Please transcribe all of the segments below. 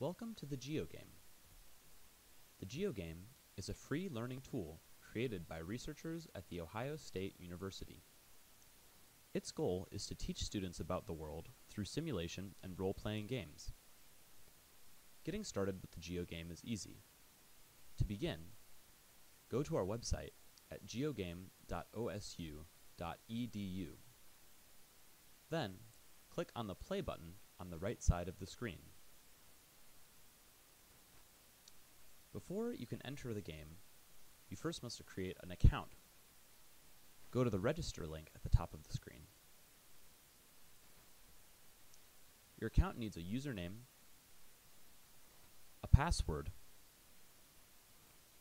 Welcome to the Geogame. The Geogame is a free learning tool created by researchers at The Ohio State University. Its goal is to teach students about the world through simulation and role-playing games. Getting started with the Geogame is easy. To begin, go to our website at geogame.osu.edu. Then, click on the Play button on the right side of the screen. Before you can enter the game, you first must create an account. Go to the Register link at the top of the screen. Your account needs a username, a password,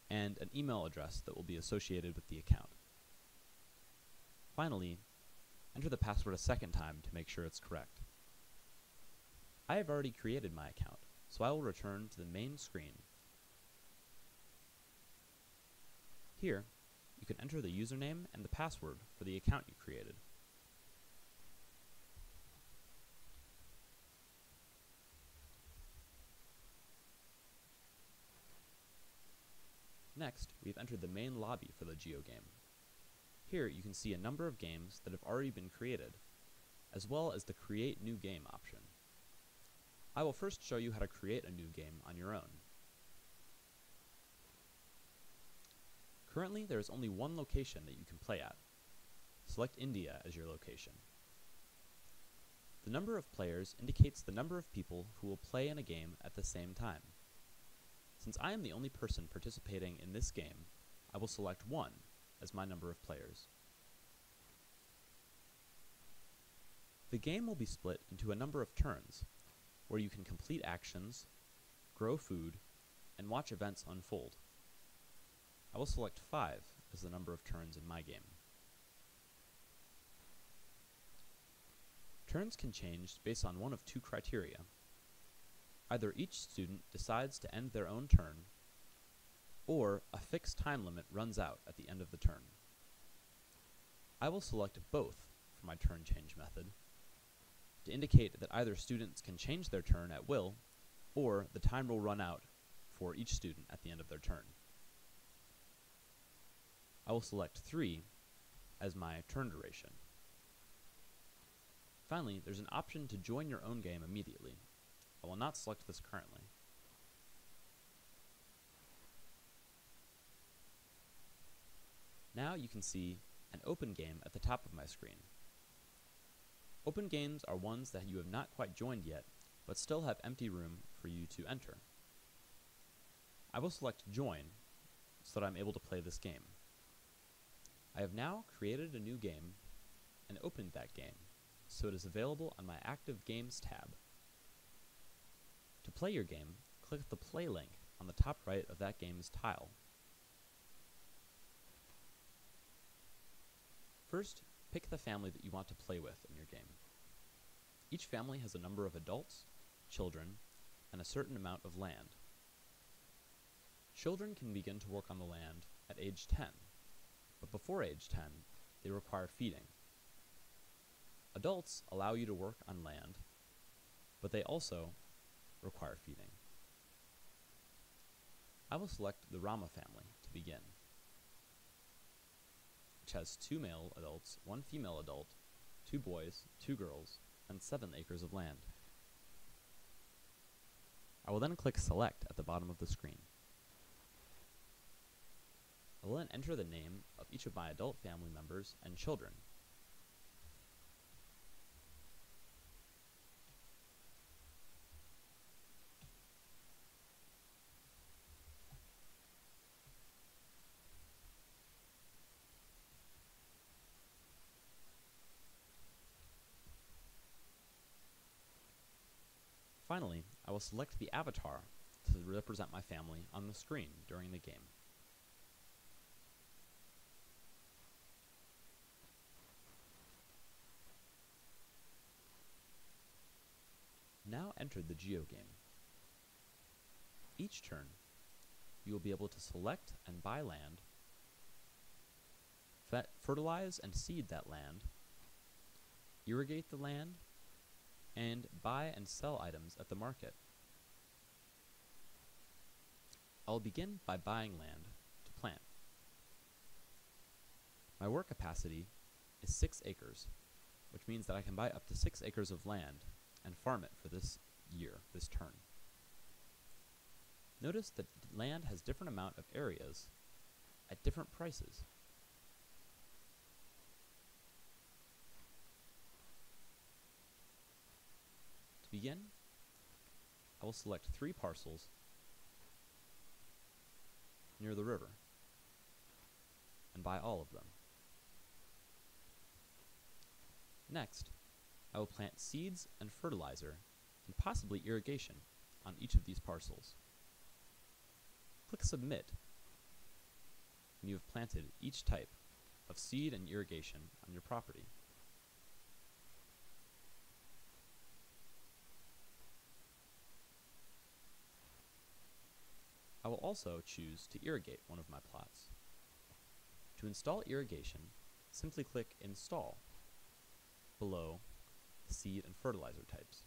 and an email address that will be associated with the account. Finally, enter the password a second time to make sure it's correct. I have already created my account, so I will return to the main screen. Here, you can enter the username and the password for the account you created. Next, we've entered the main lobby for the Geogame. Here, you can see a number of games that have already been created, as well as the Create New Game option. I will first show you how to create a new game on your own. Currently, there is only one location that you can play at. Select India as your location. The number of players indicates the number of people who will play in a game at the same time. Since I am the only person participating in this game, I will select 1 as my number of players. The game will be split into a number of turns, where you can complete actions, grow food, and watch events unfold. I will select 5 as the number of turns in my game. Turns can change based on one of 2 criteria. Either each student decides to end their own turn, or a fixed time limit runs out at the end of the turn. I will select both for my turn change method to indicate that either students can change their turn at will, or the time will run out for each student at the end of their turn. I will select 3 as my turn duration. Finally, there's an option to join your own game immediately. I will not select this currently. Now you can see an open game at the top of my screen. Open games are ones that you have not quite joined yet, but still have empty room for you to enter. I will select Join so that I'm able to play this game. I have now created a new game and opened that game, so it is available on my Active Games tab. To play your game, click the Play link on the top right of that game's tile. First, pick the family that you want to play with in your game. Each family has a number of adults, children, and a certain amount of land. Children can begin to work on the land at age 10. But before age 10, they require feeding. Adults allow you to work on land, but they also require feeding. I will select the Rama family to begin, which has 2 male adults, 1 female adult, 2 boys, 2 girls, and 7 acres of land. I will then click Select at the bottom of the screen. I will then enter the name of each of my adult family members and children. Finally, I will select the avatar to represent my family on the screen during the game. Now enter the Geogame. Each turn, you will be able to select and buy land, fertilize and seed that land, irrigate the land, and buy and sell items at the market. I will begin by buying land to plant. My work capacity is 6 acres, which means that I can buy up to 6 acres of land and farm it for this year, this turn. Notice that land has different amount of areas at different prices. To begin, I will select 3 parcels near the river and buy all of them. Next, I will plant seeds and fertilizer and possibly irrigation on each of these parcels. Click Submit when you have planted each type of seed and irrigation on your property. I will also choose to irrigate one of my plots. To install irrigation, simply click Install below the seed and fertilizer types.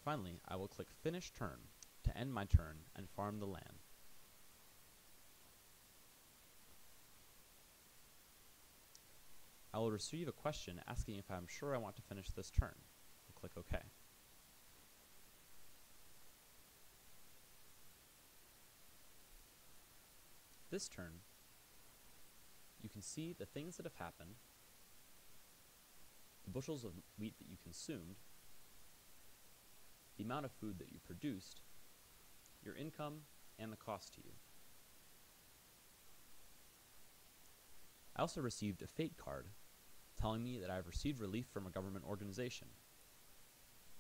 Finally, I will click Finish Turn to end my turn and farm the land. I will receive a question asking if I am sure I want to finish this turn. I'll click OK. This turn, you can see the things that have happened, the bushels of wheat that you consumed, the amount of food that you produced, your income, and the cost to you. I also received a fate card telling me that I have received relief from a government organization.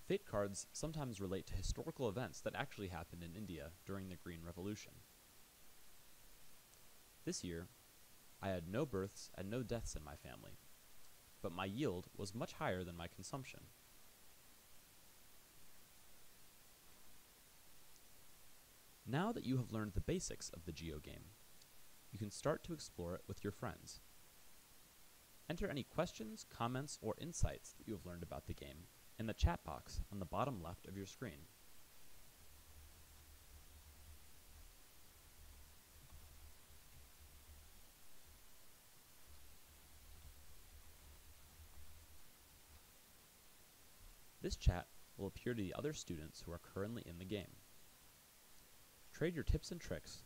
Fate cards sometimes relate to historical events that actually happened in India during the Green Revolution. This year, I had no births and no deaths in my family, but my yield was much higher than my consumption. Now that you have learned the basics of the GeoGame, you can start to explore it with your friends. Enter any questions, comments, or insights that you have learned about the game in the chat box on the bottom left of your screen. This chat will appear to the other students who are currently in the game. Trade your tips and tricks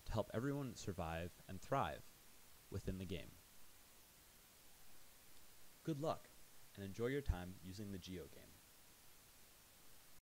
to help everyone survive and thrive within the game. Good luck, and enjoy your time using the GeoGame.